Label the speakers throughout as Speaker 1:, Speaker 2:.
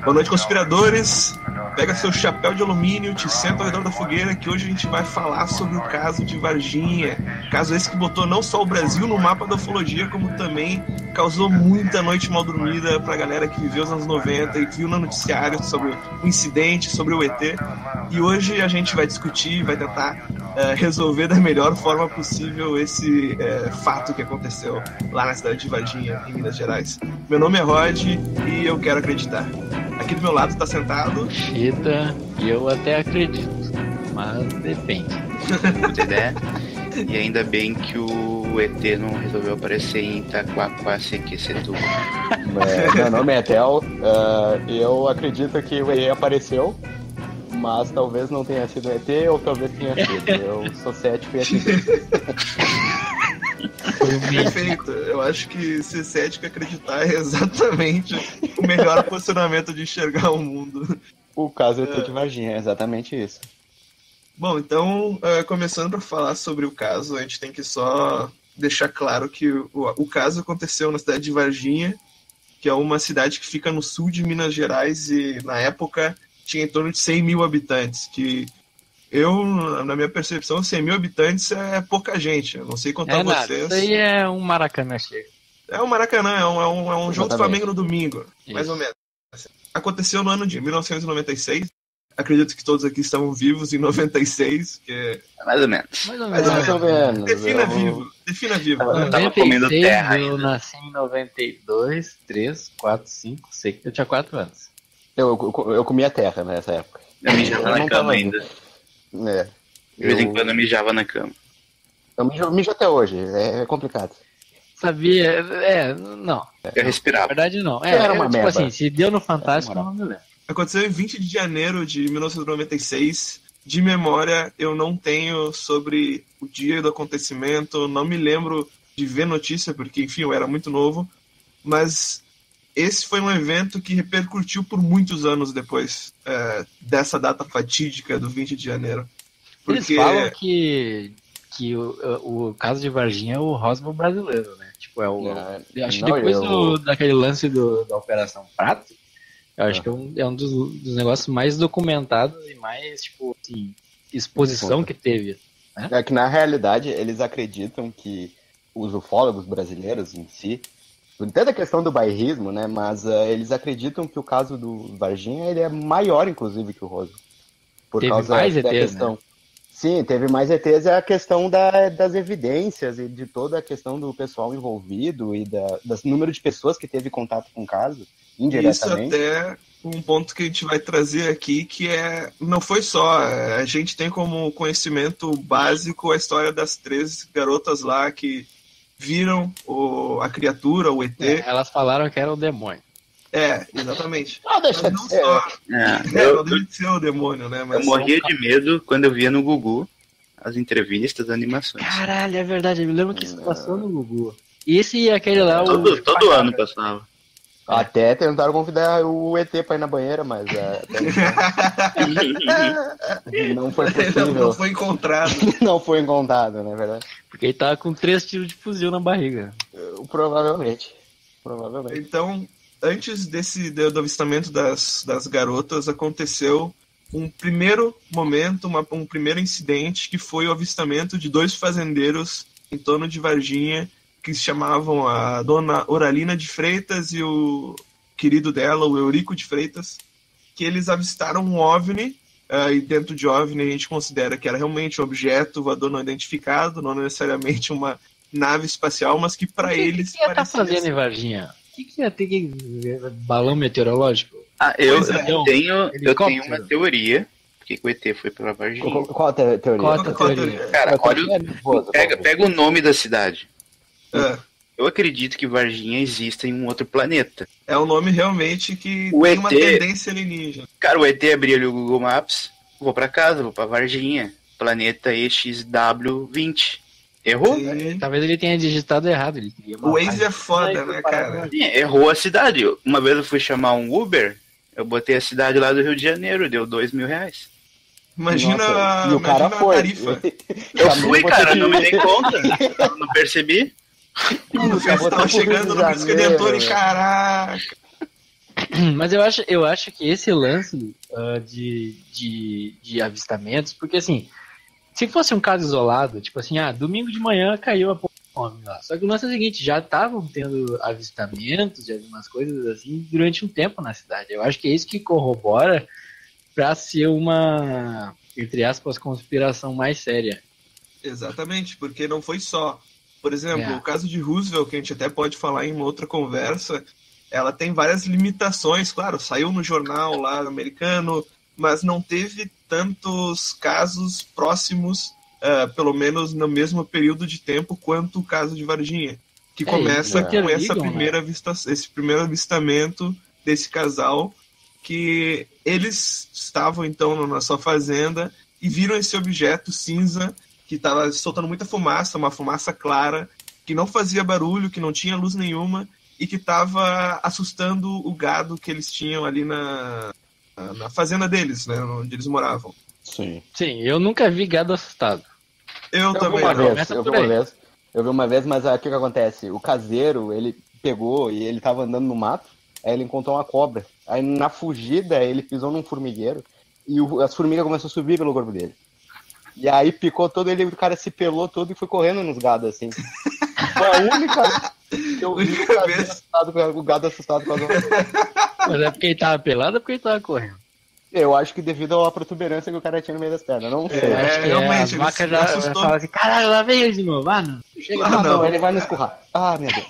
Speaker 1: Boa noite, conspiradores. Pega seu chapéu de alumínio, te senta ao redor da fogueira, que hoje a gente vai falar sobre o caso de Varginha. Caso esse que botou não só o Brasil no mapa da ufologia, como também causou muita noite mal dormida pra galera que viveu os anos 90 e viu no noticiário sobre o incidente, sobre o ET. E hoje a gente vai discutir, vai tentar resolver da melhor forma possível esse fato que aconteceu lá na cidade de Varginha, em Minas Gerais. Meu nome é Rod e eu quero acreditar. Aqui do meu lado está sentado
Speaker 2: Chita, eu até acredito, mas depende.
Speaker 3: Né? E ainda bem que o ET não resolveu aparecer em Itaquaquecetuba.
Speaker 4: Meu nome é Tel, eu acredito que o ET apareceu, mas talvez não tenha sido ET ou talvez tenha sido. Eu sou cético e acredito.
Speaker 1: Perfeito. Eu acho que ser cético e acreditar é exatamente o melhor posicionamento de enxergar o mundo.
Speaker 4: O caso ET de Varginha é exatamente isso.
Speaker 1: Bom, então, começando para falar sobre o caso, a gente tem que só deixar claro que o caso aconteceu na cidade de Varginha, que é uma cidade que fica no sul de Minas Gerais e, na época, tinha em torno de 100 mil habitantes, que eu, na minha percepção, 100 mil habitantes é pouca gente. Eu não sei contar vocês.
Speaker 2: Isso aí é um Maracanã cheio.
Speaker 1: É um Maracanã, é um jogo do
Speaker 4: Exatamente.
Speaker 1: Flamengo no domingo, mais ou menos. Aconteceu no ano de 1996. Acredito que todos aqui estavam vivos em 96, que é...
Speaker 3: Mais ou menos.
Speaker 1: Mais ou menos. Defina vivo.
Speaker 3: Eu tava comendo terra
Speaker 2: Eu
Speaker 3: ainda.
Speaker 2: nasci em 92, 3, 4, 5, 6, eu tinha 4 anos.
Speaker 4: Eu comia terra nessa época.
Speaker 3: Eu mijava na
Speaker 4: não
Speaker 3: cama
Speaker 4: tava
Speaker 3: ainda. De vez em quando eu mijava na cama.
Speaker 4: Eu mijo até hoje, é complicado.
Speaker 2: Sabia? Não.
Speaker 3: Eu
Speaker 2: Na
Speaker 3: respirava.
Speaker 2: verdade, não.
Speaker 4: Era uma
Speaker 2: tipo
Speaker 4: merda.
Speaker 2: assim, se deu no Fantástico, eu não me lembro.
Speaker 1: Aconteceu em 20 de janeiro de 1996. De memória, eu não tenho sobre o dia do acontecimento, não me lembro de ver notícia, porque, enfim, eu era muito novo. Mas esse foi um evento que repercutiu por muitos anos depois dessa data fatídica do 20 de janeiro.
Speaker 2: Eles falam que o caso de Varginha é o Roswell brasileiro, né? Tipo, eu acho que depois daquele lance da Operação Prato, eu acho que é um dos negócios mais documentados e mais, tipo, assim, exposição que teve. Né?
Speaker 4: É que, na realidade, eles acreditam que os ufólogos brasileiros em si, até da questão do bairrismo, né, mas eles acreditam que o caso do Varginha ele é maior, inclusive, que o Roswell. Por
Speaker 2: Teve
Speaker 4: causa
Speaker 2: mais
Speaker 4: da
Speaker 2: ETs,
Speaker 4: questão.
Speaker 2: né?
Speaker 4: Sim, teve mais ETs, é a questão das evidências e de toda a questão do pessoal envolvido e do número de pessoas que teve contato com o caso, indiretamente.
Speaker 1: Isso até um ponto que a gente vai trazer aqui, que não foi só, a gente tem como conhecimento básico a história das 3 garotas lá que viram a criatura, o ET.
Speaker 2: Elas falaram que era o demônio.
Speaker 1: Exatamente.
Speaker 4: Não, deixa
Speaker 1: Mas não
Speaker 4: de ser.
Speaker 1: só.
Speaker 3: Eu
Speaker 1: Não deve ser o demônio, né? Mas
Speaker 3: morria de medo quando eu via no Gugu as entrevistas, as animações.
Speaker 2: Caralho, é verdade. Eu me lembro que isso passou no Gugu. Esse e aquele lá,
Speaker 3: Todo ano passava.
Speaker 4: Até tentaram convidar o ET pra ir na banheira, mas não foi possível.
Speaker 1: não foi encontrado.
Speaker 4: Não foi encontrado, não é verdade?
Speaker 2: Porque ele tava com 3 tiros de fuzil na barriga.
Speaker 4: Provavelmente.
Speaker 1: Então, antes do avistamento das garotas, aconteceu um primeiro momento, um primeiro incidente, que foi o avistamento de 2 fazendeiros em torno de Varginha, que se chamavam a dona Oralina de Freitas e o querido dela, o Eurico de Freitas, que eles avistaram um OVNI, e dentro de OVNI a gente considera que era realmente um objeto voador não identificado, não necessariamente uma nave espacial, mas que para eles...
Speaker 2: O que ia estar fazendo em Varginha? O que ia ter balão meteorológico?
Speaker 3: Eu
Speaker 1: Pois
Speaker 3: tenho uma teoria. Por que o ET foi pra Varginha?
Speaker 4: Qual a teoria?
Speaker 2: Qual a teoria?
Speaker 3: Cara, pega o nome da cidade. Eu acredito que Varginha exista em um outro planeta.
Speaker 1: É um nome realmente que
Speaker 3: O
Speaker 1: tem
Speaker 3: ET
Speaker 1: uma tendência alienígena.
Speaker 3: Cara, o ET abriu ali o Google Maps, vou pra casa, vou pra Varginha, planeta EXW20. Errou?
Speaker 1: Sim.
Speaker 2: Talvez ele tenha digitado errado. Ele queria
Speaker 1: O Waze é foda, né, cara?
Speaker 3: Sim, errou a cidade. Uma vez eu fui chamar um Uber, eu botei a cidade lá do Rio de Janeiro, deu R$2.000.
Speaker 1: Imagina,
Speaker 4: Nossa, e o cara
Speaker 1: imagina a
Speaker 4: foi.
Speaker 1: tarifa.
Speaker 3: Eu fui, cara, não me dei conta. Eu não percebi.
Speaker 1: Você tava chegando no Cristo Redentor e caraca.
Speaker 2: Mas eu acho que esse lance de avistamentos, porque assim, se fosse um caso isolado, tipo assim, domingo de manhã caiu a fome lá. Só que o lance é o seguinte, já estavam tendo avistamentos de algumas coisas assim durante um tempo na cidade. Eu acho que é isso que corrobora para ser uma, entre aspas, conspiração mais séria.
Speaker 1: Exatamente, porque não foi só. Por exemplo, o caso de Roosevelt, que a gente até pode falar em uma outra conversa, ela tem várias limitações, claro, saiu no jornal lá americano, mas não teve tantos casos próximos, pelo menos no mesmo período de tempo, quanto o caso de Varginha, que começa com esse primeiro avistamento desse casal, que eles estavam então na sua fazenda e viram esse objeto cinza que estava soltando muita fumaça, uma fumaça clara, que não fazia barulho, que não tinha luz nenhuma e que estava assustando o gado que eles tinham ali na fazenda deles, né, onde eles moravam.
Speaker 2: Sim, eu nunca vi gado assustado.
Speaker 1: Eu também
Speaker 4: Eu vi uma vez, mas o que acontece? O caseiro, ele pegou e ele estava andando no mato, aí ele encontrou uma cobra. Aí na fugida ele pisou num formigueiro e as formigas começaram a subir pelo corpo dele. E aí picou todo ele, o cara se pelou todo e foi correndo nos gados, assim. Foi a única que eu vi o gado assustado com a
Speaker 2: Mas é porque ele tava pelado ou porque ele tava correndo?
Speaker 4: Eu acho que devido à protuberância que o cara tinha no meio das pernas, não sei.
Speaker 1: Realmente,
Speaker 2: a vaca já fala assim, caralho, lá vem ele de novo, não.
Speaker 4: Chega, não, ele vai nos escurrar. Meu Deus.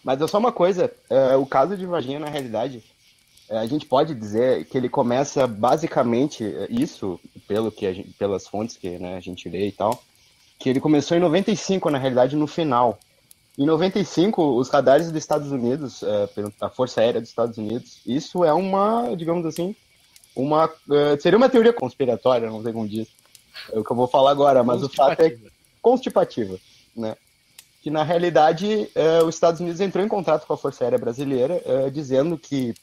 Speaker 4: Mas é só uma coisa, o caso de Varginha, na realidade, a gente pode dizer que ele começa basicamente isso, pelas fontes que, né, a gente lê e tal, que ele começou em 95, na realidade, no final. Em 95, os radares dos Estados Unidos, a Força Aérea dos Estados Unidos, isso é uma, digamos assim, seria uma teoria conspiratória, não sei como diz, é o que eu vou falar agora, mas o fato é constipativa, né? Que na realidade os Estados Unidos entrou em contato com a Força Aérea Brasileira, dizendo que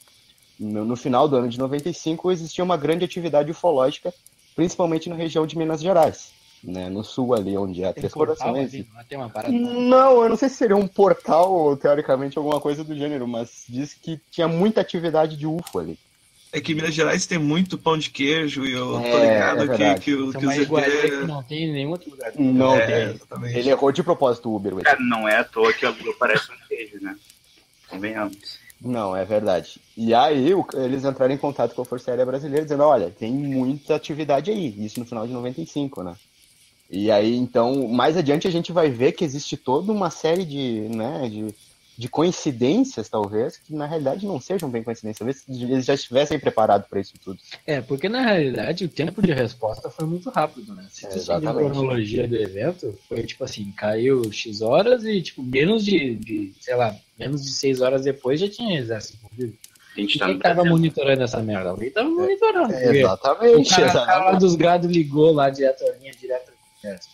Speaker 4: no final do ano de 95 existia uma grande atividade ufológica, principalmente na região de Minas Gerais, né, no sul ali, onde há Três Corações. Não, eu não sei se seria um portal ou teoricamente alguma coisa do gênero, mas diz que tinha muita atividade de UFO ali.
Speaker 1: É que Minas Gerais tem muito pão de queijo e eu tô ligado que o
Speaker 2: ZT não tem em nenhum outro lugar.
Speaker 4: Não tem. Exatamente. Ele errou de propósito o Uber.
Speaker 3: Cara, não é à toa que a Lua parece um queijo, né? Convenhamos.
Speaker 4: Não, é verdade. E aí eles entraram em contato com a Força Aérea Brasileira dizendo, olha, tem muita atividade aí. Isso no final de 95, né? E aí, então, mais adiante a gente vai ver que existe toda uma série de coincidências, talvez, que na realidade não sejam bem coincidências. Talvez eles já estivessem preparados para isso tudo.
Speaker 2: Porque na realidade o tempo de resposta foi muito rápido, né? Se tu seguir a cronologia do evento, foi tipo assim, caiu X horas e tipo, menos de 6 horas depois já tinha exército envolvido. Quem tava monitorando essa merda? Alguém tava monitorando.
Speaker 4: Exatamente.
Speaker 2: O cara dos gados ligou lá direto a linha direta.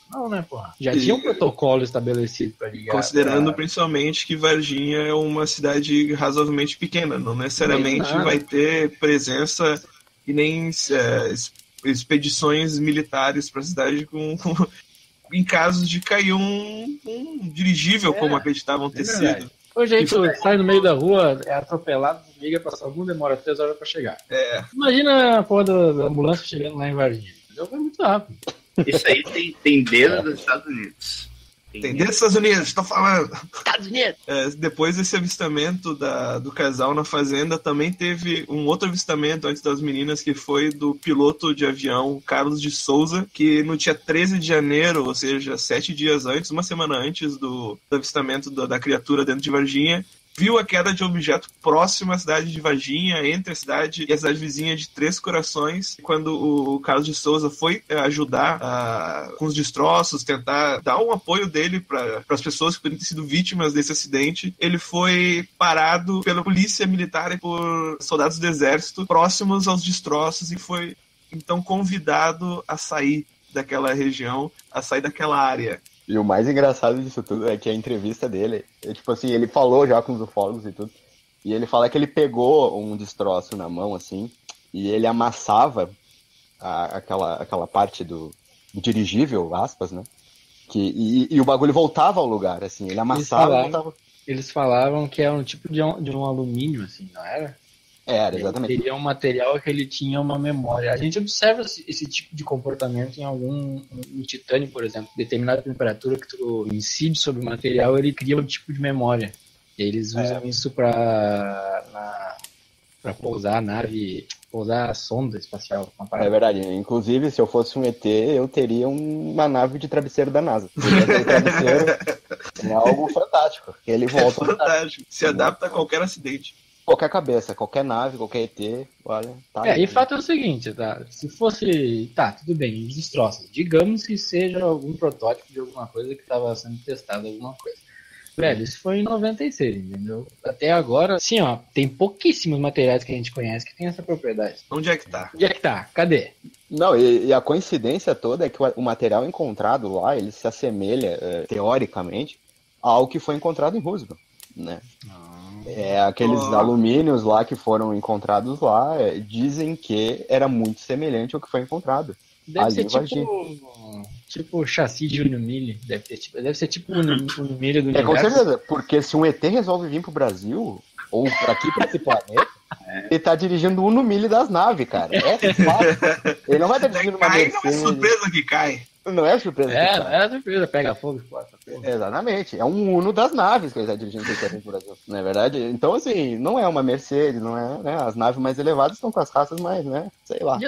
Speaker 2: Não, né, porra? Já tinha um protocolo estabelecido para ligar.
Speaker 1: Considerando principalmente que Varginha é uma cidade razoavelmente pequena, não necessariamente vai ter presença e nem expedições militares para a cidade em casos de cair um dirigível, como acreditavam ter sido.
Speaker 2: Hoje a gente sai no meio da rua, é atropelado, liga para algum, demora 3 horas para chegar. Imagina a porra da ambulância chegando lá em Varginha. Foi muito rápido.
Speaker 3: Isso aí tem dedo dos Estados Unidos.
Speaker 1: Tem dedo dos Estados Unidos, tô falando.
Speaker 2: Estados Unidos!
Speaker 1: Depois desse avistamento do casal na fazenda, também teve um outro avistamento antes das meninas, que foi do piloto de avião Carlos de Souza, que no dia 13 de janeiro, ou seja, 7 dias antes, uma semana antes do avistamento da criatura dentro de Varginha, viu a queda de objeto próximo à cidade de Varginha, entre a cidade e a cidade vizinha de Três Corações. Quando o Carlos de Souza foi ajudar com os destroços, tentar dar um apoio dele para as pessoas que poderiam ter sido vítimas desse acidente, ele foi parado pela polícia militar e por soldados do exército próximos aos destroços e foi então convidado a sair daquela região, a sair daquela área.
Speaker 4: E o mais engraçado disso tudo é que a entrevista dele, tipo assim, ele falou já com os ufólogos e tudo, e ele fala que ele pegou um destroço na mão, assim, e ele amassava aquela parte do dirigível, aspas, né? E o bagulho voltava ao lugar, assim, ele amassava e voltava.
Speaker 2: eles falavam que era um tipo de um alumínio, assim, não era?
Speaker 4: Era, exatamente.
Speaker 2: Ele teria um material que ele tinha uma memória. A gente observa esse tipo de comportamento em no titânio, por exemplo. Determinada temperatura que tu incide sobre o material, ele cria um tipo de memória. E eles usam isso para pousar a nave, pousar a sonda espacial.
Speaker 4: É verdade. Inclusive, se eu fosse um ET, eu teria uma nave de travesseiro da NASA. Porque travesseiro é algo fantástico. Ele volta.
Speaker 1: É fantástico. Se adapta a qualquer acidente.
Speaker 4: Qualquer cabeça, qualquer nave, qualquer ET, olha, tá.
Speaker 2: E o fato é o seguinte, tá? Se fosse, tudo bem, destroça. Digamos que seja algum protótipo de alguma coisa que estava sendo testado, alguma coisa. Velho, isso foi em 96, entendeu? Até agora, assim, ó, tem pouquíssimos materiais que a gente conhece que tem essa propriedade.
Speaker 1: Onde é que tá?
Speaker 2: Onde é que tá? Cadê?
Speaker 4: Não, e a coincidência toda é que o material encontrado lá, ele se assemelha, teoricamente, ao que foi encontrado em Roosevelt, né? Aqueles alumínios lá que foram encontrados lá, dizem que era muito semelhante ao que foi encontrado.
Speaker 2: Deve ser tipo o chassi de Unimilli. Deve ser tipo o Unimilli do universo.
Speaker 4: Com certeza, porque se um ET resolve vir pro Brasil, ou pra aqui, pra esse planeta, ele tá dirigindo o Unimilli das naves, cara. Fácil. Ele não vai estar dirigindo uma Mercedes.
Speaker 1: Não é surpresa que cai.
Speaker 4: Não é surpresa.
Speaker 2: Não é surpresa, pega fogo, explode.
Speaker 4: Exatamente. É um Uno das naves que ele está dirigindo no Brasil, não é verdade? Então, assim, não é uma Mercedes, não é, né? As naves mais elevadas estão com as raças mais, né? Sei lá.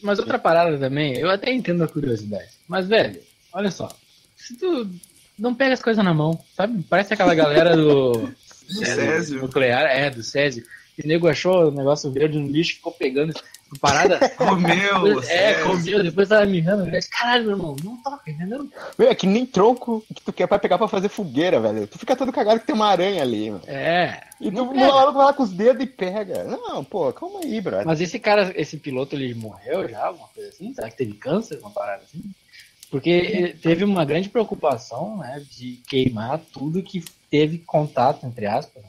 Speaker 2: Mas outra parada também, eu até entendo a curiosidade. Mas, velho, olha só. Se tu não pega as coisas na mão, sabe? Parece aquela galera do
Speaker 1: Césio
Speaker 2: nuclear, do Césio. Que o nego achou o negócio verde no lixo, ficou pegando parada.
Speaker 1: Comeu,
Speaker 2: comeu, depois tava mirrando. Caralho, meu irmão, não toca, entendeu?
Speaker 4: É que nem tronco que tu quer pra pegar pra fazer fogueira, velho. Tu fica todo cagado que tem uma aranha ali, mano. E tu na hora tu vai lá com os dedos e pega. Não, pô, calma aí, brother.
Speaker 2: Mas esse piloto, ele morreu já, alguma coisa assim? Será que teve câncer, uma parada assim? Porque ele teve uma grande preocupação, né, de queimar tudo que teve contato, entre aspas,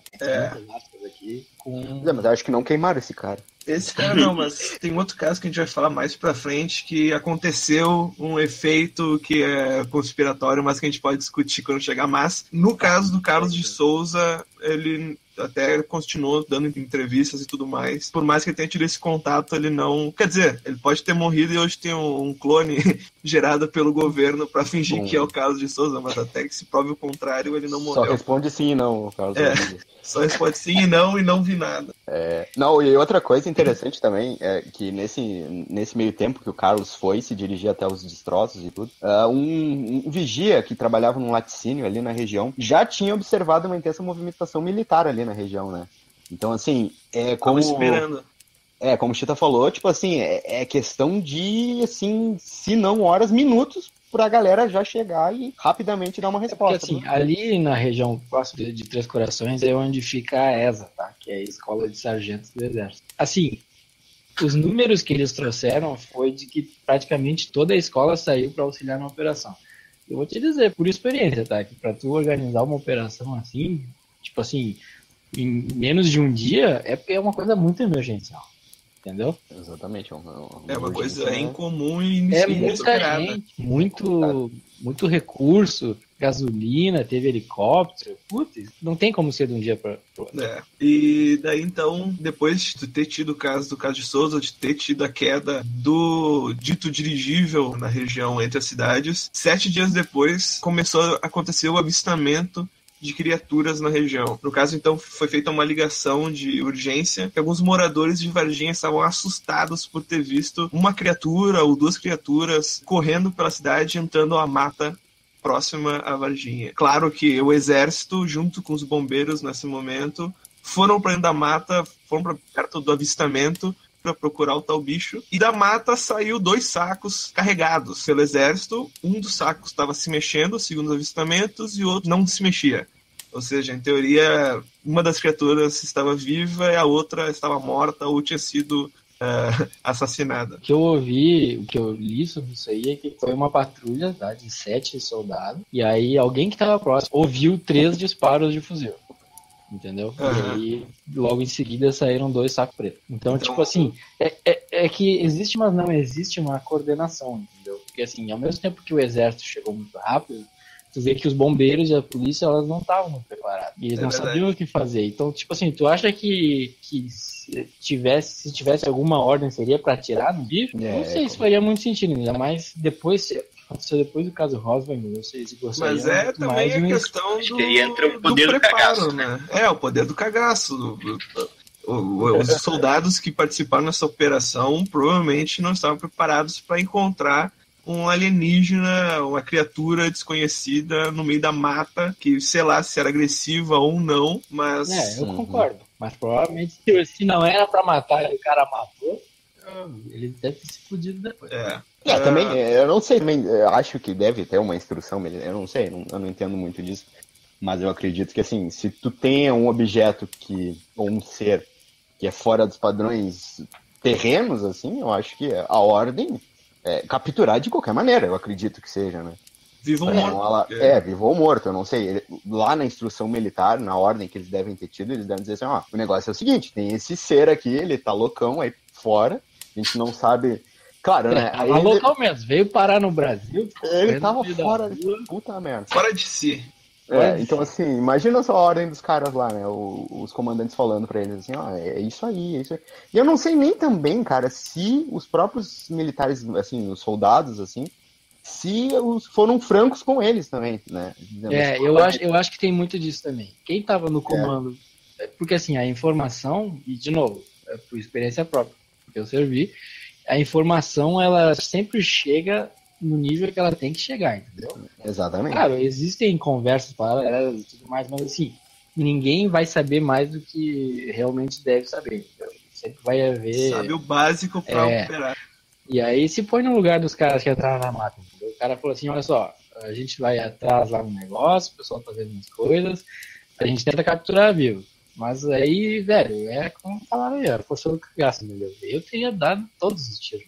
Speaker 2: aqui, com...
Speaker 4: Mas eu acho que não queimaram esse cara.
Speaker 1: Esse cara não, mas tem outro caso que a gente vai falar mais pra frente, que aconteceu um efeito que é conspiratório, mas que a gente pode discutir quando chegar. Mas, no caso do Carlos de Souza, ele até continuou dando entrevistas e tudo mais. Por mais que ele tenha tido esse contato, ele não... Quer dizer, ele pode ter morrido e hoje tem um clone gerado pelo governo pra fingir que é o Carlos de Souza, mas até que se prove o contrário, ele não morreu.
Speaker 4: Só responde sim e não, Carlos.
Speaker 1: Só responde sim e não vi nada.
Speaker 4: Não, e outra coisa interessante também é que nesse meio tempo que o Carlos foi se dirigir até os destroços e tudo, um vigia que trabalhava num laticínio ali na região já tinha observado uma intensa movimentação militar ali na região, né? Então, assim, como...
Speaker 1: Tava esperando.
Speaker 4: Como o Chita falou, tipo assim, é questão de, assim, se não horas, minutos, pra galera já chegar e rapidamente dar uma resposta.
Speaker 2: Porque, assim, ali na região próxima de Três Corações é onde fica a ESA, tá? Que é a Escola de Sargentos do Exército. Assim, os números que eles trouxeram foi de que praticamente toda a escola saiu para auxiliar na operação. Eu vou te dizer, por experiência, tá? Que pra tu organizar uma operação assim, tipo assim, em menos de um dia, é uma coisa muito emergencial. Entendeu?
Speaker 4: Exatamente.
Speaker 1: É uma coisa incomum e
Speaker 2: muita gente, muito recurso, gasolina, teve helicóptero. Putz, não tem como ser de um dia para outro.
Speaker 1: E daí então, depois de ter tido o caso do Carlos de Souza, de ter tido a queda do dito dirigível na região entre as cidades, 7 dias depois começou a acontecer o avistamento de criaturas na região. No caso, então, foi feita uma ligação de urgência, que alguns moradores de Varginha estavam assustados por ter visto uma criatura ou 2 criaturas correndo pela cidade, entrando à mata próxima a Varginha. Claro que o exército, junto com os bombeiros nesse momento, foram para dentro da mata, foram para perto do avistamento para procurar o tal bicho, e da mata saiu 2 sacos carregados pelo exército. Um dos sacos estava se mexendo, segundo os avistamentos, e o outro não se mexia. Ou seja, em teoria, uma das criaturas estava viva e a outra estava morta ou tinha sido assassinada.
Speaker 2: O que eu ouvi, o que eu li sobre isso aí é que foi uma patrulha, tá, de 7 soldados, e aí alguém que estava próximo ouviu 3 disparos de fuzil. Entendeu? E aí, logo em seguida, saíram 2 sacos pretos. Então, tipo assim, é que existe, mas não existe uma coordenação, entendeu? Porque, assim, ao mesmo tempo que o exército chegou muito rápido, tu vê que os bombeiros e a polícia, elas não estavam muito preparados. E eles não sabiam o que fazer. Então, tipo assim, tu acha que se tivesse alguma ordem, seria pra atirar no bicho? Não sei se faria muito sentido, ainda mais depois do caso Roswell, não sei se gostaria.
Speaker 1: Mas também a questão do preparo, cagaço, né? O poder do cagaço. Os soldados que participaram nessa operação provavelmente não estavam preparados para encontrar um alienígena, uma criatura desconhecida no meio da mata, que sei lá se era agressiva ou não, mas...
Speaker 2: eu concordo. Mas provavelmente se não era pra matar e o cara matou, ele deve ter se fudido depois.
Speaker 4: Também, eu não sei, eu acho que deve ter uma instrução, eu não sei, eu não entendo muito disso, mas eu acredito que, assim, se tu tem um objeto ou um ser que é fora dos padrões terrenos, assim, eu acho que a ordem capturar de qualquer maneira, eu acredito que seja, né?
Speaker 1: Vivo ou morto.
Speaker 4: Vivo ou morto, eu não sei. Lá na instrução militar, na ordem que eles devem ter tido, eles devem dizer assim, o negócio é o seguinte, tem esse ser aqui, ele tá loucão aí fora, a gente não sabe... Claro, né?
Speaker 2: Tava loucão mesmo, veio parar no Brasil.
Speaker 4: Ele tava fora, puta merda.
Speaker 1: Fora de si.
Speaker 4: Então assim, imagina só a ordem dos caras lá, né? Os comandantes falando pra eles assim, é isso aí, é isso aí. E eu não sei nem também, cara, se os próprios militares, assim, os soldados, assim, se foram francos com eles também, né?
Speaker 2: Eu acho que tem muito disso também. Quem tava no comando, porque assim, a informação, e de novo, por experiência própria, porque eu servi, a informação, ela sempre chega no nível que ela tem que chegar, entendeu?
Speaker 4: Exatamente.
Speaker 2: Claro, existem conversas paralelas e tudo mais, mas assim, ninguém vai saber mais do que realmente deve saber, entendeu? Sempre vai haver...
Speaker 1: Sabe o básico pra operar.
Speaker 2: E aí se põe no lugar dos caras que entraram na mata, entendeu? O cara falou assim, olha só, a gente vai atrás lá no negócio, o pessoal tá vendo umas coisas, a gente tenta capturar vivo. Mas aí, velho, como falaram aí, a força do cagaço, entendeu? Eu teria dado todos os tiros.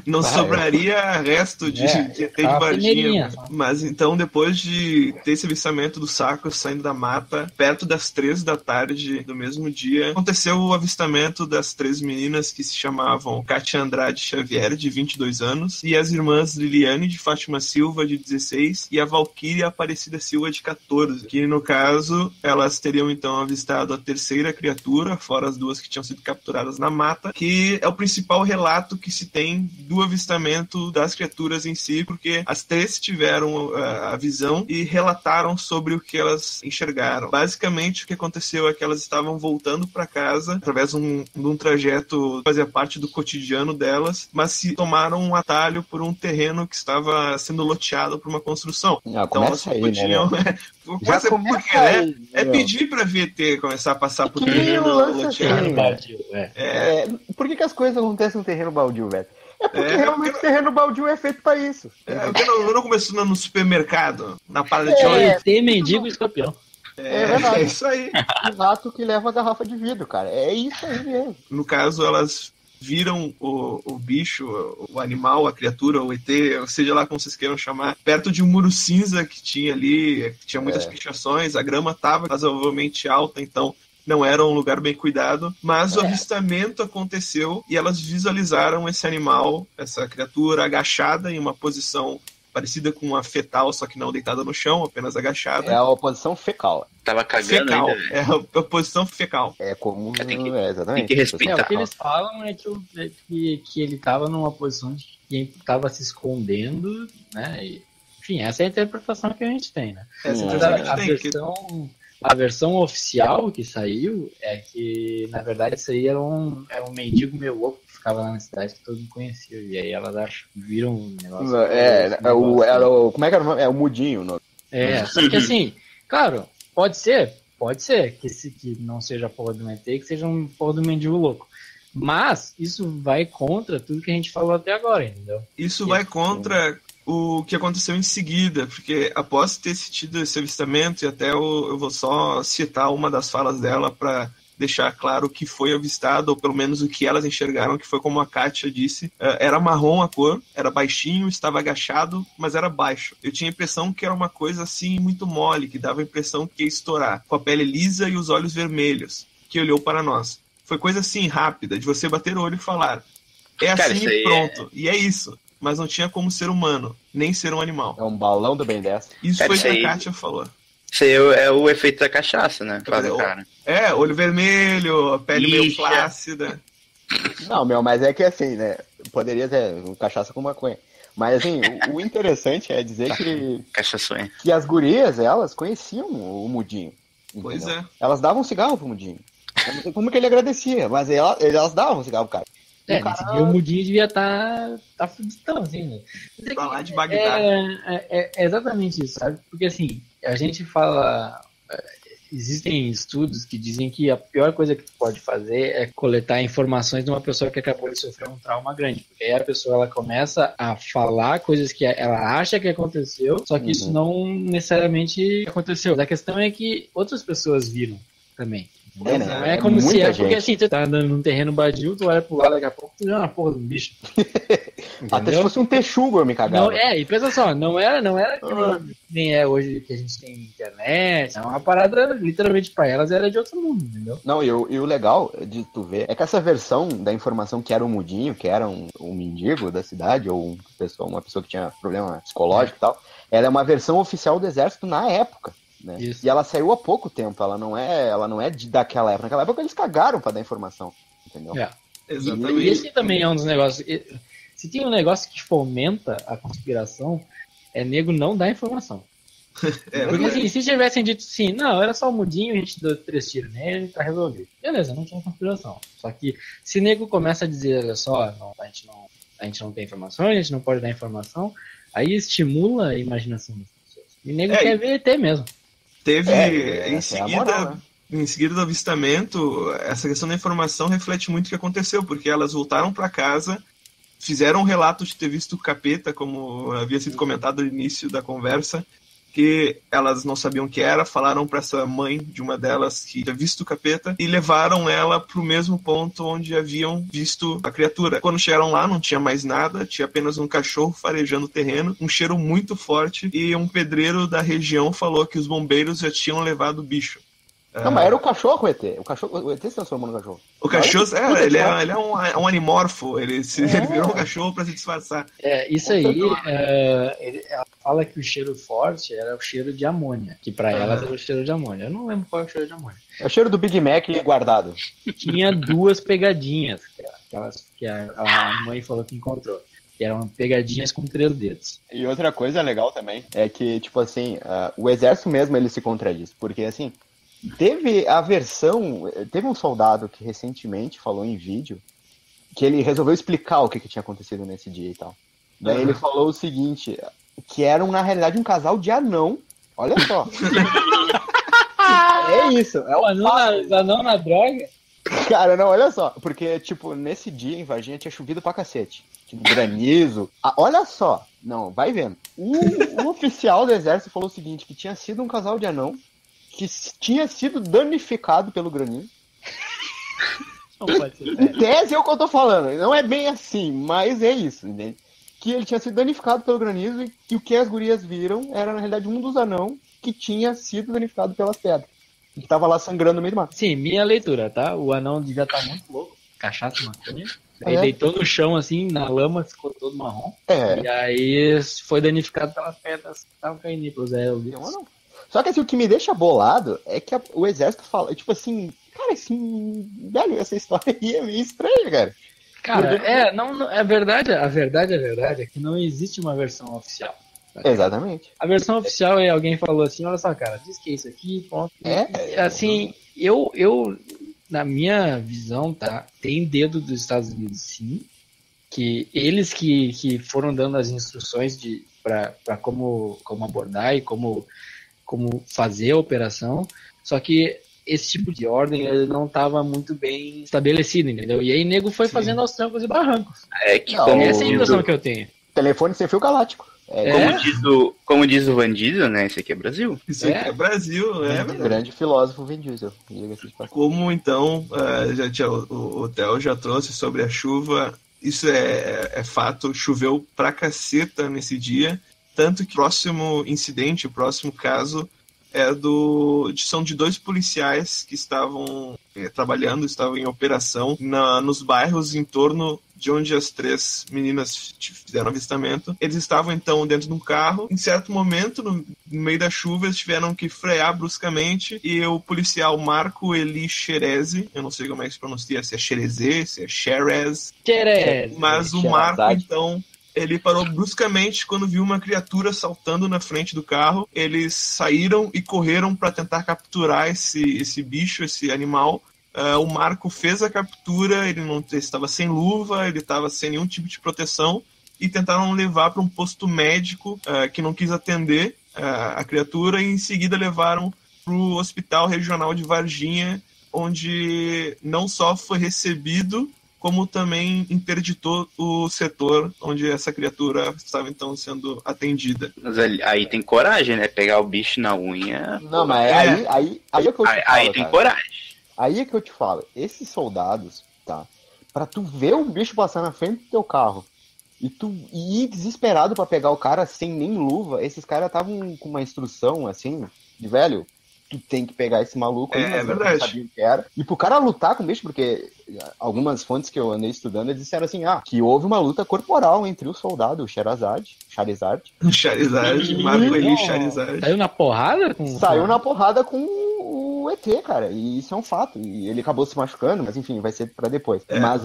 Speaker 1: Não sobraria resto de ET de Varginha. Mas então, depois de ter esse avistamento do saco saindo da mata, perto das 3 da tarde do mesmo dia, aconteceu o avistamento das 3 meninas que se chamavam Kátia Andrade Xavier, de 22 anos, e as irmãs Liliane de Fátima Silva, de 16, e a Valquíria Aparecida Silva, de 14, que no caso, elas teriam então avistado a terceira criatura, fora as 2 que tinham sido capturadas na mata, que é o principal relato que se tem do avistamento das criaturas em si, porque as 3 tiveram a visão e relataram sobre o que elas enxergaram. Basicamente, o que aconteceu é que elas estavam voltando para casa através de um trajeto que fazia parte do cotidiano delas, mas se tomaram um atalho por um terreno que estava sendo loteado por uma construção.
Speaker 4: Então elas podiam...
Speaker 1: Já começa aí, né? Pedir pra VT começar a passar por terreno loteado.
Speaker 4: Por que as coisas acontecem no terreno baldio, velho? É porque realmente o terreno baldio é feito pra isso.
Speaker 1: Eu não começou no supermercado, na parada de óleo.
Speaker 2: Tem mendigo e escorpião.
Speaker 4: É
Speaker 1: isso aí.
Speaker 4: O rato que leva a garrafa de vidro, cara. É isso aí mesmo.
Speaker 1: No caso, elas viram o bicho, o animal, a criatura, o ET, seja lá como vocês queiram chamar, perto de um muro cinza que tinha ali, que tinha muitas pichações, a grama estava razoavelmente alta, então não era um lugar bem cuidado, mas o avistamento aconteceu e elas visualizaram esse animal, essa criatura agachada em uma posição parecida com uma fetal, só que não deitada no chão, apenas agachada.
Speaker 4: É a posição fecal.
Speaker 3: Tava cagando
Speaker 1: fecal.
Speaker 3: Ainda.
Speaker 1: É a posição fecal.
Speaker 4: É como...
Speaker 3: exatamente. Tem que respeitar.
Speaker 2: O que eles falam é que ele tava numa posição de quem tava se escondendo, né? E, enfim, essa é a interpretação que a gente tem, né? A versão oficial que saiu é que, na verdade, isso aí era um mendigo meio louco que ficava lá na cidade que todo mundo conhecia. E aí elas viram um negócio.
Speaker 4: Como é que era o nome? É o Mudinho. No...
Speaker 2: Só que assim, claro, pode ser que não seja a porra do ET, que seja um porra do mendigo louco. Mas isso vai contra tudo que a gente falou até agora, entendeu?
Speaker 1: Isso vai contra o que aconteceu em seguida, porque após ter tido esse avistamento, e até eu vou só citar uma das falas dela para deixar claro o que foi avistado, ou pelo menos o que elas enxergaram, que foi como a Kátia disse, era marrom a cor, era baixinho, estava agachado, mas era baixo. Eu tinha a impressão que era uma coisa assim muito mole, que dava a impressão que ia estourar, com a pele lisa e os olhos vermelhos, que olhou para nós. Foi coisa assim rápida, de você bater o olho e falar, assim e pronto, e é isso. mas não tinha como ser humano, nem ser um animal.
Speaker 4: É um balão do Ben 10.
Speaker 1: Isso foi o que a Kátia falou.
Speaker 3: Isso aí é o efeito da cachaça, né? Cara.
Speaker 1: Olho vermelho, a pele meio flácida.
Speaker 4: Não, mas é que assim, né? Poderia ter um cachaça com maconha. Mas assim, o interessante é dizer que as gurias, elas conheciam o Mudinho. Entendeu?
Speaker 1: Pois é.
Speaker 4: Elas davam cigarro pro Mudinho. Não sei como que ele agradecia, mas elas davam cigarro pro cara.
Speaker 2: Nesse dia o Mudinho devia estar fudidão, assim, né?
Speaker 1: Pra lá de Bagdá.
Speaker 2: É exatamente isso, sabe? Porque assim, a gente fala... Existem estudos que dizem que a pior coisa que tu pode fazer é coletar informações de uma pessoa que acabou de sofrer um trauma grande. Porque aí a pessoa ela começa a falar coisas que ela acha que aconteceu, só que isso não necessariamente aconteceu. A questão é que outras pessoas viram também. Não é como se porque assim, tu tá andando num terreno badio, tu olha pro lado, daqui a pouco tu vê uma porra de um bicho.
Speaker 4: Até se fosse um texugo eu me cagava.
Speaker 2: E pensa só, não era nem é hoje que a gente tem internet, é uma parada, literalmente pra elas era de outro mundo, entendeu?
Speaker 4: Não, e o legal de tu ver é que essa versão da informação que era um Mudinho, que era um mendigo da cidade, ou uma pessoa que tinha problema psicológico e tal, ela é uma versão oficial do exército na época. Né? E ela saiu há pouco tempo, ela não é daquela época. Naquela época eles cagaram pra dar informação, entendeu?
Speaker 1: Exatamente.
Speaker 2: E esse também é um dos negócios. Se tem um negócio que fomenta a conspiração, é nego não dar informação. Porque assim, se tivessem dito assim, não, era só o Mudinho, a gente deu 3 tiros nele, tá resolvido. Beleza, não tinha conspiração. Só que se nego começa a dizer, olha só, não, a gente não tem informação, a gente não pode dar informação, aí estimula a imaginação das pessoas. E nego quer ver ET mesmo.
Speaker 1: Teve, em seguida do avistamento, essa questão da informação reflete muito o que aconteceu, porque elas voltaram para casa, fizeram um relato de ter visto o capeta, como havia sido comentado no início da conversa, que elas não sabiam o que era, falaram para essa mãe de uma delas que tinha visto o capeta e levaram ela para o mesmo ponto onde haviam visto a criatura. Quando chegaram lá, não tinha mais nada, tinha apenas um cachorro farejando o terreno, um cheiro muito forte, e um pedreiro da região falou que os bombeiros já tinham levado o bicho.
Speaker 4: Não, mas era o cachorro, o ET. O ET se transformou no cachorro.
Speaker 1: O cachorro, ele é um animorfo. Ele virou um cachorro pra se disfarçar.
Speaker 2: Isso aí, ela fala que o cheiro forte era o cheiro de amônia. Que pra elas era o cheiro de amônia. Eu não lembro qual é o cheiro de amônia.
Speaker 4: É o cheiro do Big Mac guardado.
Speaker 2: Tinha 2 pegadinhas, que a mãe falou que encontrou. Que eram pegadinhas com 3 dedos.
Speaker 4: E outra coisa legal também é que, tipo assim, o exército mesmo ele se contradiz. Porque, assim, teve um soldado que recentemente falou em vídeo que ele resolveu explicar o que tinha acontecido nesse dia e tal. Daí ele falou o seguinte, que eram na realidade um casal de anão. Olha só. É isso. É o
Speaker 2: anão na droga?
Speaker 4: Cara, não, olha só. Porque, tipo, nesse dia em Varginha tinha chovido pra cacete. Tipo, granizo. Olha só. Não, vai vendo. O oficial do exército falou o seguinte, que tinha sido um casal de anão que tinha sido danificado pelo granizo.
Speaker 2: Não pode ser.
Speaker 4: Em tese é o que eu tô falando. Não é bem assim, mas é isso, entende? Que ele tinha sido danificado pelo granizo e que o que as gurias viram era, na realidade, um dos anão que tinha sido danificado pelas pedras. E que tava lá sangrando no meio do mar.
Speaker 2: Sim, minha leitura, tá? O anão devia estar muito louco. Cachaça, maconha. Ele deitou no chão, assim, na lama, ficou todo marrom. E aí foi danificado pelas pedras que estavam caindo pros aeroglitos.
Speaker 4: Só que assim, o que me deixa bolado é que o exército fala, tipo assim, cara, assim, velho, essa história aí é meio estranha, cara.
Speaker 2: Cara, a verdade é que não existe uma versão oficial.
Speaker 4: Tá? Exatamente.
Speaker 2: A versão oficial é alguém falou assim, olha só, cara, diz que é isso aqui, ponto. Assim, eu, na minha visão, tá, tem dedo dos Estados Unidos, sim, que eles que foram dando as instruções para como abordar e como fazer a operação, só que esse tipo de ordem ele não estava muito bem estabelecido, entendeu? E aí nego foi fazendo aos trancos e barrancos. Essa é a impressão que eu tenho.
Speaker 4: Telefone sem fio galáctico.
Speaker 3: Como diz o Van Diesel, né? Isso aqui é Brasil.
Speaker 1: Isso aqui é Brasil, é verdade.
Speaker 4: Grande filósofo Van Diesel.
Speaker 1: Como então, o Theo já trouxe sobre a chuva, isso é fato, choveu pra caceta nesse dia. Tanto que o próximo incidente, o próximo caso, são de 2 policiais que estavam trabalhando, estavam em operação nos bairros em torno de onde as 3 meninas fizeram avistamento. Eles estavam, então, dentro de um carro. Em certo momento, no meio da chuva, eles tiveram que frear bruscamente e o policial Marco Eli Xerezi, eu não sei como é que se pronuncia, se é Xerezi, se é Xerez, mas o Marco, então, ele parou bruscamente quando viu uma criatura saltando na frente do carro. Eles saíram e correram para tentar capturar esse bicho, esse animal. O Marco fez a captura, ele não estava sem luva, ele estava sem nenhum tipo de proteção, e tentaram levar para um posto médico que não quis atender a criatura, e em seguida levaram para o Hospital Regional de Varginha, onde não só foi recebido, como também interditou o setor onde essa criatura estava então sendo atendida.
Speaker 3: Mas aí tem coragem, né? Pegar o bicho na unha.
Speaker 4: Não, mas aí é que eu te falo,
Speaker 3: aí tem coragem.
Speaker 4: Aí é que eu te falo, esses soldados, tá? Pra tu ver o bicho passar na frente do teu carro e tu ir desesperado pra pegar o cara sem nem luva, esses caras estavam com uma instrução assim, de velho, tu tem que pegar esse maluco aí, mas
Speaker 1: verdade.
Speaker 4: Eu não sabia o que era. E pro cara lutar com o bicho, porque algumas fontes que eu andei estudando, eles disseram assim, que houve uma luta corporal entre o soldado, o Charizard,
Speaker 1: Marco Eli Charizard.
Speaker 2: Saiu na porrada?
Speaker 4: Saiu na porrada com o ET, cara, e isso é um fato. E ele acabou se machucando, mas enfim, vai ser pra depois. Mas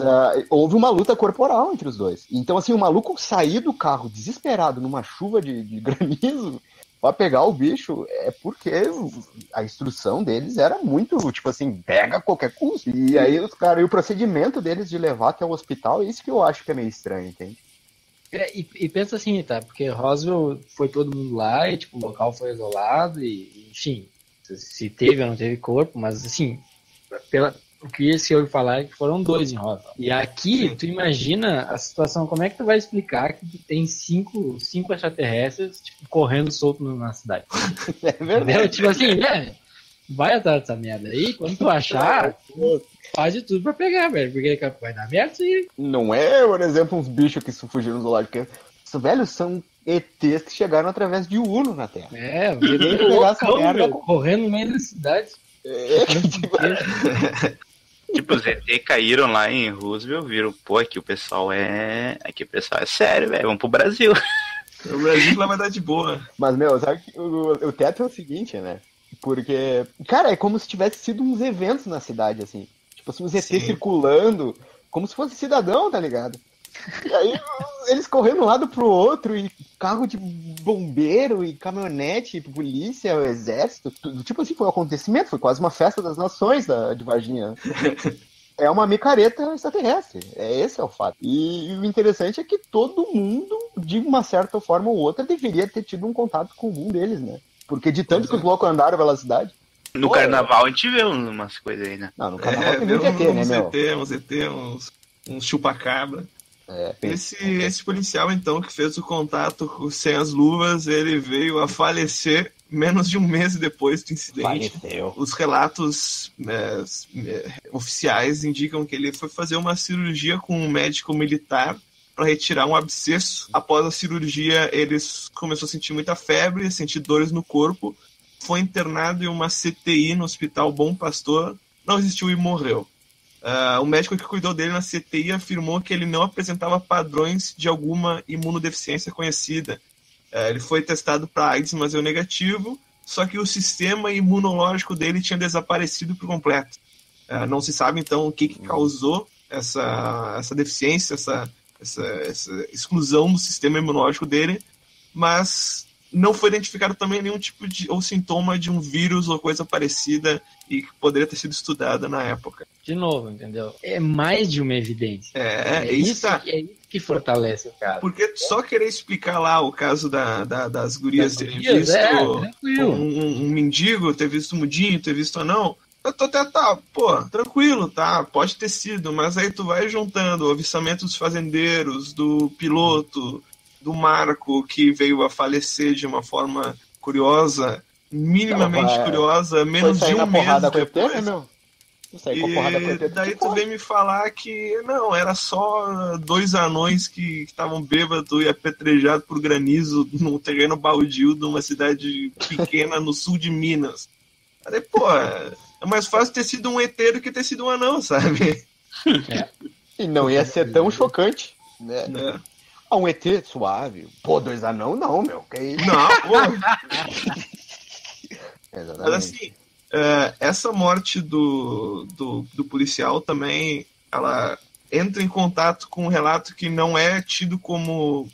Speaker 4: houve uma luta corporal entre os dois. Então, assim, o maluco sair do carro desesperado numa chuva de granizo pra pegar o bicho é porque a instrução deles era muito, tipo assim, pega a qualquer custo. E aí os caras, e o procedimento deles de levar até o hospital, é isso que eu acho que é meio estranho, entende?
Speaker 2: E pensa assim, tá? Porque Roswell foi todo mundo lá e, tipo, o local foi isolado e enfim, se teve ou não teve corpo, mas assim, o que se ouve falar é que foram 2 em Roswell. E aqui, tu imagina a situação, como é que tu vai explicar que tu tem 5 extraterrestres, tipo, correndo solto na cidade?
Speaker 4: É verdade.
Speaker 2: Entendeu? Tipo assim, vai atrás dessa merda aí, quando tu achar, faz de tudo pra pegar, velho, porque vai dar merda isso aí.
Speaker 4: Não é, por exemplo, uns bichos que fugiram do zoológico. Isso, velho, são ETs que chegaram através de Uno na Terra.
Speaker 2: Correndo no meio da cidade.
Speaker 3: Tipo, os ET caíram lá em Roosevelt, viram, pô, aqui o pessoal é sério, velho, vamos pro Brasil.
Speaker 1: O Brasil lá vai dar de boa.
Speaker 4: Mas, meu, sabe que o teto é o seguinte, né? Porque, cara, é como se tivesse sido uns eventos na cidade, assim. Tipo assim, os ET circulando, como se fosse cidadão, tá ligado? E aí, eles correndo de um lado pro outro, e carro de bombeiro, e caminhonete, e polícia, o exército. Tipo assim, foi um acontecimento, foi quase uma festa das nações de Varginha. É uma micareta extraterrestre. Esse é o fato. E o interessante é que todo mundo, de uma certa forma ou outra, deveria ter tido um contato com algum deles, né? Porque de tanto que os loucos andaram pela cidade.
Speaker 3: No carnaval a gente vê umas coisas aí, né?
Speaker 4: Não, no carnaval tem muito ET, né, meu?
Speaker 1: Uns chupacabra. Esse policial, então, que fez o contato sem as luvas, ele veio a falecer menos de um mês depois do incidente.
Speaker 4: Faleceu.
Speaker 1: Os relatos oficiais indicam que ele foi fazer uma cirurgia com um médico militar para retirar um abscesso. Após a cirurgia, ele começou a sentir muita febre, sentir dores no corpo, foi internado em uma CTI no Hospital Bom Pastor, não resistiu e morreu. O médico que cuidou dele na CTI afirmou que ele não apresentava padrões de alguma imunodeficiência conhecida. Ele foi testado para AIDS, mas deu negativo, só que o sistema imunológico dele tinha desaparecido por completo. Não se sabe, então, o que causou essa deficiência, essa exclusão do sistema imunológico dele, mas não foi identificado também nenhum tipo de ou sintoma de um vírus ou coisa parecida e que poderia ter sido estudada na época.
Speaker 2: De novo, entendeu? É mais de uma evidência.
Speaker 1: É isso
Speaker 2: que fortalece o caso.
Speaker 1: Porque só querer explicar lá o caso das gurias terem visto um mendigo, ter visto um mudinho, ter visto ou não, tranquilo, tá, pode ter sido, mas aí tu vai juntando o avistamento dos fazendeiros, do piloto, do Marco, que veio a falecer de uma forma curiosa, minimamente curiosa, menos de um mês depois.
Speaker 4: Né, meu?
Speaker 1: E daí tu vem me falar que não, era só 2 anões que estavam bêbados e apedrejados por granizo num terreno baldio de uma cidade pequena no sul de Minas. Aí, pô, é mais fácil ter sido um ET do que ter sido um anão, sabe?
Speaker 4: E não ia ser tão chocante, né? Um ET suave. Pô, 2 anão não, meu. Que isso?
Speaker 1: Não, pô.
Speaker 4: Exatamente.
Speaker 1: Mas assim, essa morte do policial também, ela entra em contato com um relato que não é tido como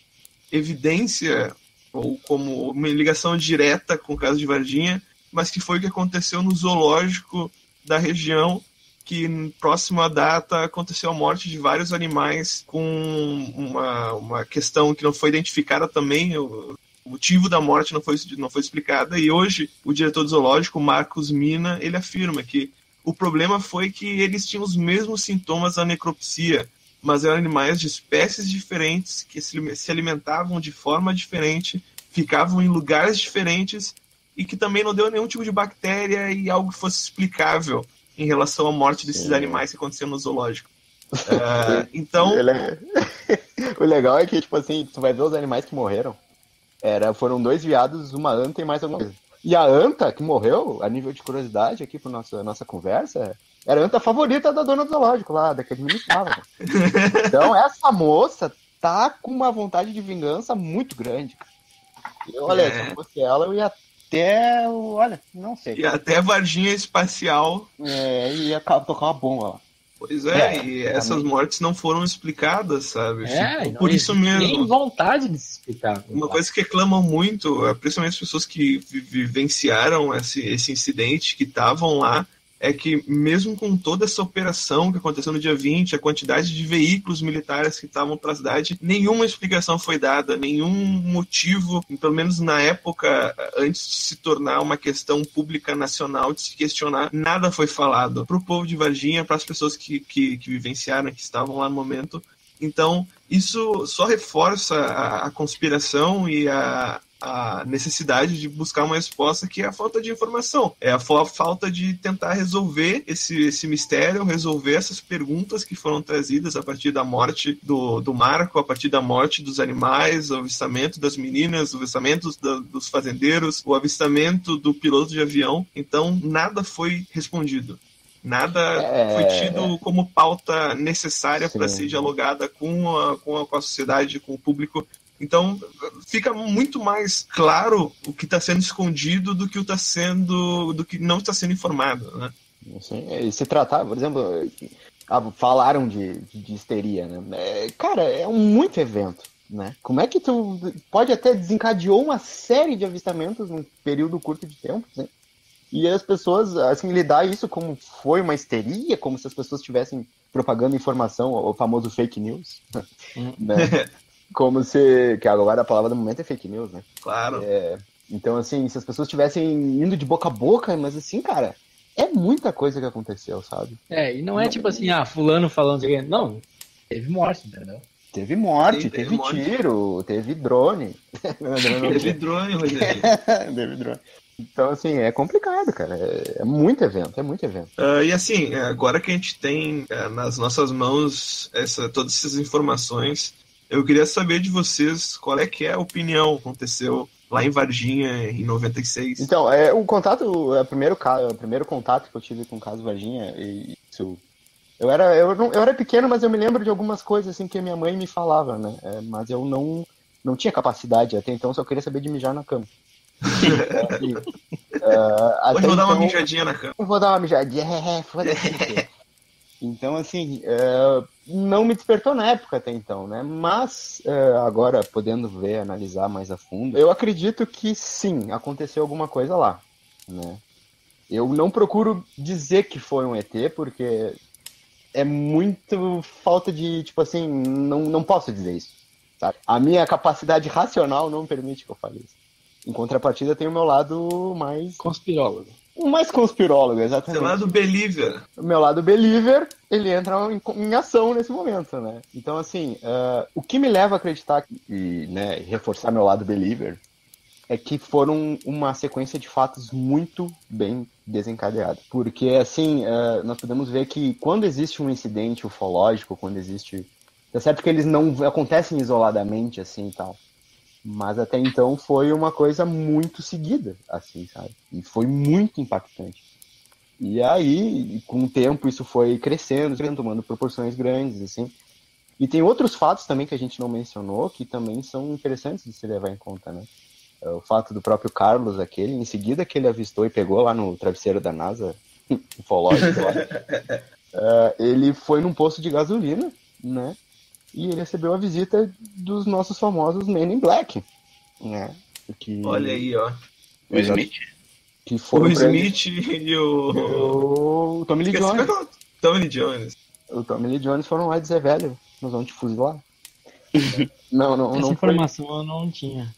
Speaker 1: evidência ou como uma ligação direta com o caso de Varginha, mas que foi o que aconteceu no zoológico da região, que próximo à data aconteceu a morte de vários animais com uma questão que não foi identificada também. O motivo da morte não foi explicada, e hoje o diretor do zoológico, Marcos Mina, ele afirma que o problema foi que eles tinham os mesmos sintomas da necropsia, mas eram animais de espécies diferentes, que se alimentavam de forma diferente, ficavam em lugares diferentes, e que também não deu nenhum tipo de bactéria e algo que fosse explicável em relação à morte desses animais que aconteceu no zoológico. Então...
Speaker 4: O legal é que, tipo assim, tu vai ver os animais que morreram. Foram 2 veados, uma anta e mais alguma coisa. E a anta que morreu, a nível de curiosidade aqui para nossa conversa, era a anta favorita da dona do zoológico lá, da que administrava. Então essa moça tá com uma vontade de vingança muito grande. Olha, se eu fosse ela, eu ia até... Olha, não sei.
Speaker 1: E até Varginha Espacial.
Speaker 4: Ia tocar uma bomba lá.
Speaker 1: Pois e essas mortes não foram explicadas, sabe? Por isso mesmo.
Speaker 2: Nem vontade de se explicar.
Speaker 1: Uma coisa que reclamam muito, principalmente as pessoas que vivenciaram esse incidente, que estavam lá, é que mesmo com toda essa operação que aconteceu no dia 20, a quantidade de veículos militares que estavam para a cidade, nenhuma explicação foi dada, nenhum motivo, pelo menos na época, antes de se tornar uma questão pública nacional, de se questionar, nada foi falado para o povo de Varginha, para as pessoas que vivenciaram, que estavam lá no momento. Então, isso só reforça a conspiração e a necessidade de buscar uma resposta, que é a falta de informação. É a falta de tentar resolver esse mistério, resolver essas perguntas que foram trazidas a partir da morte do Marco, a partir da morte dos animais, o avistamento das meninas, o avistamento dos fazendeiros, o avistamento do piloto de avião. Então, nada foi respondido. Nada foi tido como pauta necessária para ser dialogada com a sociedade, com o público. Então, fica muito mais claro o que está sendo escondido do que não está sendo informado, né?
Speaker 4: Sim, se tratar, por exemplo, falaram de histeria, né? Cara, é muito evento, né? Como é que tu pode até desencadeou uma série de avistamentos num período curto de tempo, né? E as pessoas, assim, lidar isso como foi uma histeria, como se as pessoas estivessem propagando informação, o famoso fake news, né? Como se... Que agora a palavra do momento é fake news, né?
Speaker 1: Claro.
Speaker 4: Então, assim, se as pessoas estivessem indo de boca a boca, mas assim, cara, é muita coisa que aconteceu, sabe?
Speaker 2: E não é tipo assim, fulano falando... Não, teve morte, entendeu?
Speaker 4: Teve morte, teve tiro, teve drone.
Speaker 1: Teve drone, Rogério.
Speaker 4: Teve drone. Então, assim, é complicado, cara. É muito evento.
Speaker 1: E assim, agora que a gente tem nas nossas mãos todas essas informações, eu queria saber de vocês qual é que é a opinião que aconteceu lá em Varginha em 96.
Speaker 4: Então, o primeiro contato que eu tive com o caso Varginha, eu era pequeno, mas eu me lembro de algumas coisas assim que a minha mãe me falava, né? Mas eu não tinha capacidade até então, só queria saber de mijar na cama.
Speaker 1: Hoje vou dar uma mijadinha na cama.
Speaker 4: Eu vou dar uma mijadinha, foda-se. Então, assim, não me despertou na época até então, né? Mas, agora, podendo ver, analisar mais a fundo, eu acredito que sim, aconteceu alguma coisa lá, né? Eu não procuro dizer que foi um ET, porque é muito falta de, tipo assim, não posso dizer isso, sabe? A minha capacidade racional não permite que eu fale isso. Em contrapartida, tem o meu lado mais...
Speaker 2: conspirólogo.
Speaker 4: Mais conspirólogo, exatamente.
Speaker 1: Seu lado believer.
Speaker 4: O meu lado believer, ele entra em ação nesse momento, né? Então, assim, o que me leva a acreditar e, né, reforçar meu lado believer é que foram uma sequência de fatos muito bem desencadeados. Porque, assim, nós podemos ver que quando existe um incidente ufológico, quando existe... É certo que eles não acontecem isoladamente, assim, e tal. Mas até então foi uma coisa muito seguida, assim, sabe? E foi muito impactante. E aí, com o tempo, isso foi crescendo, tomando proporções grandes, assim. E tem outros fatos também que a gente não mencionou, que também são interessantes de se levar em conta, né? O fato do próprio Carlos, em seguida que ele avistou e pegou lá no travesseiro da NASA, ufológico, ele foi num posto de gasolina, né? E ele recebeu a visita dos nossos famosos Men in Black, né?
Speaker 1: Olha aí, ó.
Speaker 3: O Smith?
Speaker 1: Que foram o Smith e
Speaker 4: o Tommy Lee Jones.
Speaker 1: Tommy Lee Jones.
Speaker 4: O Tommy Lee Jones foram lá dizer, velho, nós vamos te fuzilar. Não,
Speaker 2: essa informação eu não tinha.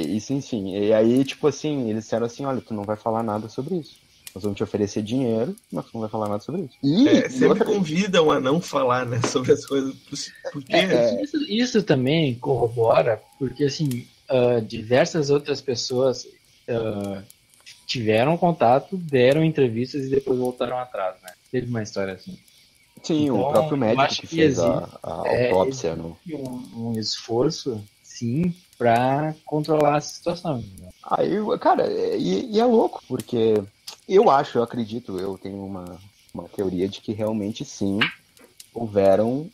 Speaker 4: Isso enfim. E aí, tipo assim, eles disseram assim, olha, tu não vai falar nada sobre isso. Nós vamos te oferecer dinheiro, mas tu não vai falar nada sobre isso.
Speaker 1: Sempre convidam a não falar, né, sobre as coisas. Porque...
Speaker 2: Isso também corrobora, porque assim, diversas outras pessoas tiveram contato, deram entrevistas e depois voltaram atrás, né? Teve uma história assim.
Speaker 4: Sim, então, o próprio médico que fez a autópsia.
Speaker 2: Um esforço, sim, para controlar a situação. Né?
Speaker 4: Aí, cara, e é louco, porque eu acredito, eu tenho uma teoria de que realmente sim, houveram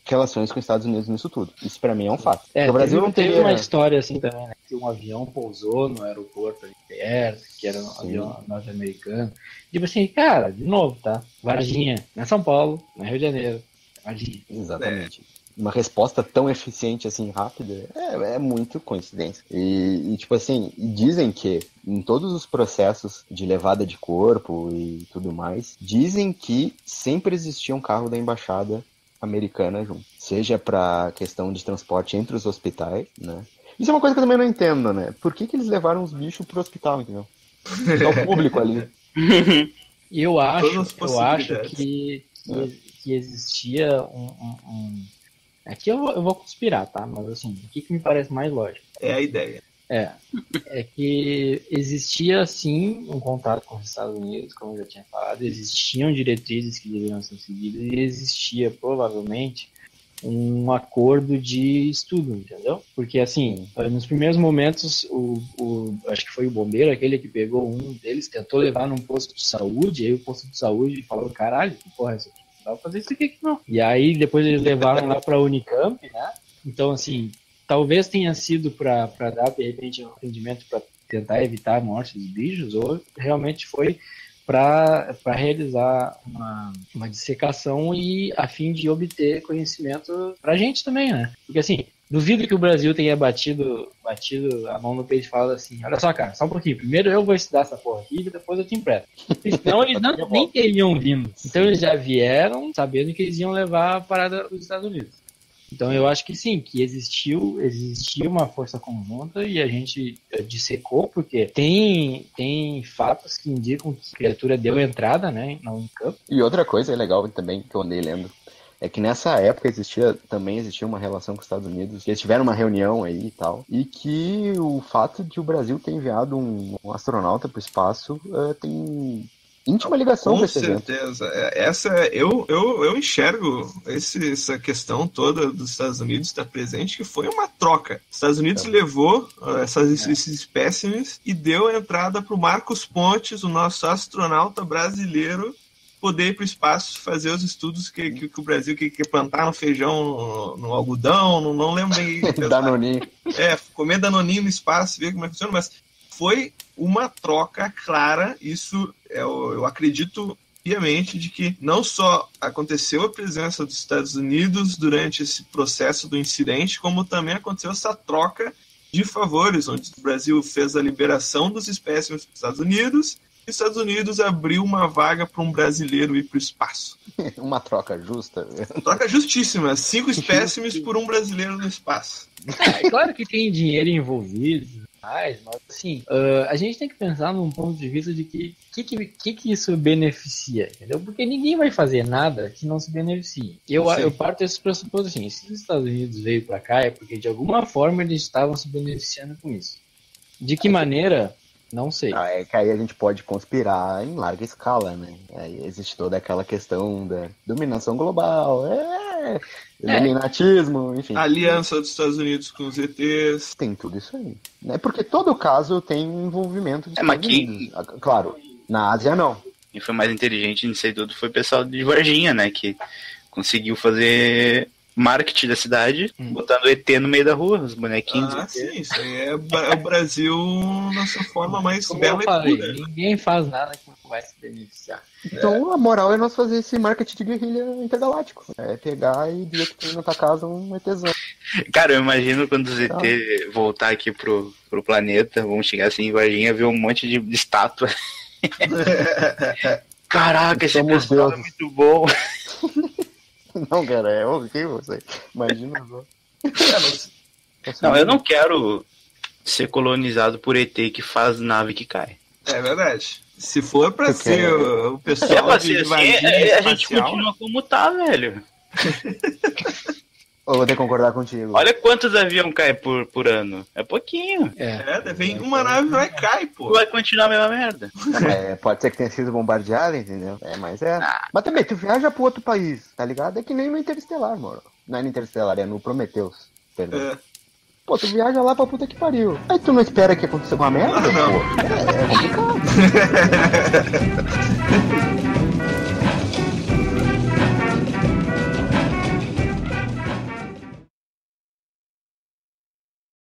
Speaker 4: relações com os Estados Unidos nisso tudo. Isso pra mim é um fato.
Speaker 2: O Brasil não teve uma história assim também, né? Que um avião pousou no aeroporto ali perto, que era um avião norte-americano. Tipo assim, cara, de novo, tá? Varginha, não é São Paulo, não é Rio de Janeiro, é Varginha.
Speaker 4: Exatamente. Uma resposta tão eficiente assim, rápida, é muito coincidência. E tipo assim, dizem que em todos os processos de levada de corpo e tudo mais, dizem que sempre existia um carro da embaixada americana junto. Seja pra questão de transporte entre os hospitais, né? Isso é uma coisa que eu também não entendo, né? Por que eles levaram os bichos pro hospital, entendeu? O público ali.
Speaker 2: Eu acho que existia Aqui eu vou conspirar, tá? Mas assim, o que me parece mais lógico?
Speaker 1: É a ideia.
Speaker 2: É que existia, sim, um contato com os Estados Unidos, como eu já tinha falado, existiam diretrizes que deveriam ser seguidas e existia, provavelmente, um acordo de estudo, entendeu? Porque, assim, nos primeiros momentos, acho que foi o bombeiro, aquele que pegou um deles, tentou levar num posto de saúde, aí o posto de saúde falou, caralho, que porra é essa aqui? Não dá pra fazer isso aqui não. E aí, depois eles levaram lá pra Unicamp, né? Então, assim... Talvez tenha sido para dar, de repente, um atendimento para tentar evitar a morte dos bichos, ou realmente foi para realizar uma dissecação e a fim de obter conhecimento para a gente também, né? Porque, assim, duvido que o Brasil tenha batido a mão no peito e falado assim, olha só, cara, só um pouquinho, primeiro eu vou estudar essa porra aqui e depois eu te empresto. Senão eles nem teriam vindo. Então eles já vieram sabendo que eles iam levar a parada dos Estados Unidos. Então eu acho que sim, que existiu uma força conjunta e a gente dissecou, porque tem fatos que indicam que a criatura deu entrada, né, na Unicamp.
Speaker 4: E outra coisa legal também, que eu andei lendo, é que nessa época existia uma relação com os Estados Unidos, que eles tiveram uma reunião aí e tal, e que o fato de o Brasil ter enviado um astronauta para o espaço tem... íntima ligação
Speaker 1: com certeza. Eu enxergo essa questão toda dos Estados Unidos estar presente, que foi uma troca. Os Estados Unidos levou esses espécimes e deu a entrada para o Marcos Pontes, o nosso astronauta brasileiro, poder ir para o espaço fazer os estudos que o Brasil que plantar no feijão, no algodão, não lembro bem.
Speaker 4: Danoninho.
Speaker 1: Comer danoninho no espaço, ver como é que funciona, mas foi uma troca clara. Isso eu acredito piamente de que não só aconteceu a presença dos Estados Unidos durante esse processo do incidente, como também aconteceu essa troca de favores, onde o Brasil fez a liberação dos espécimes para os Estados Unidos e os Estados Unidos abriu uma vaga para um brasileiro ir para o espaço.
Speaker 4: Uma troca justa.
Speaker 1: Uma troca justíssima. 5 espécimes por um brasileiro no espaço.
Speaker 2: É claro que tem dinheiro envolvido, mas assim, a gente tem que pensar num ponto de vista de que isso beneficia, entendeu? Porque ninguém vai fazer nada que não se beneficie. Eu parto desse pressuposto assim, se os Estados Unidos veio para cá é porque de alguma forma eles estavam se beneficiando com isso. De que maneira? Não sei.
Speaker 4: É que aí a gente pode conspirar em larga escala, né? Aí existe toda aquela questão da dominação global, iluminatismo, enfim.
Speaker 1: Aliança dos Estados Unidos com os ETs.
Speaker 4: Tem tudo isso aí. Né? Porque todo caso tem envolvimento de
Speaker 3: mas
Speaker 4: Estados Unidos. Claro, na Ásia não.
Speaker 3: Quem foi mais inteligente nisso aí tudo foi o pessoal de Varginha, né? Que conseguiu fazer marketing da cidade, botando ET no meio da rua, os bonequinhos.
Speaker 1: Sim, isso aí é o Brasil na sua forma mais
Speaker 2: Como
Speaker 1: bela
Speaker 2: eu falei,
Speaker 1: e pura.
Speaker 2: ninguém faz nada que não vai se beneficiar.
Speaker 4: Então a moral é nós fazer esse marketing de guerrilha intergaláctico. É pegar e dizer que tem na tua casa um ETzão.
Speaker 3: Cara, eu imagino quando os ET voltar aqui pro planeta, vão chegar assim em Varginha, ver um monte de estátua. Caraca, esse pessoal é muito bom.
Speaker 4: Não, cara, é horrível isso aí. Imagina só.
Speaker 3: Não, eu não quero ser colonizado por ET que faz nave que cai.
Speaker 1: É verdade. Se for pra ser o pessoal de Varginha
Speaker 3: a gente continua como tá, velho.
Speaker 4: Eu vou ter que concordar contigo.
Speaker 3: Olha quantos aviões caem por ano. É pouquinho.
Speaker 1: Vem uma nave e vai cair, pô.
Speaker 3: Vai continuar a mesma merda.
Speaker 4: Pode ser que tenha sido bombardeada, entendeu? Mas Mas também, tu viaja pro outro país, tá ligado? É que nem no Interestelar, mano. Não é no Interestelar, é no Prometheus. Perdão. Pô, tu viaja lá pra puta que pariu. Aí tu não espera que aconteça alguma merda?
Speaker 1: Não.
Speaker 4: Pô, é complicado.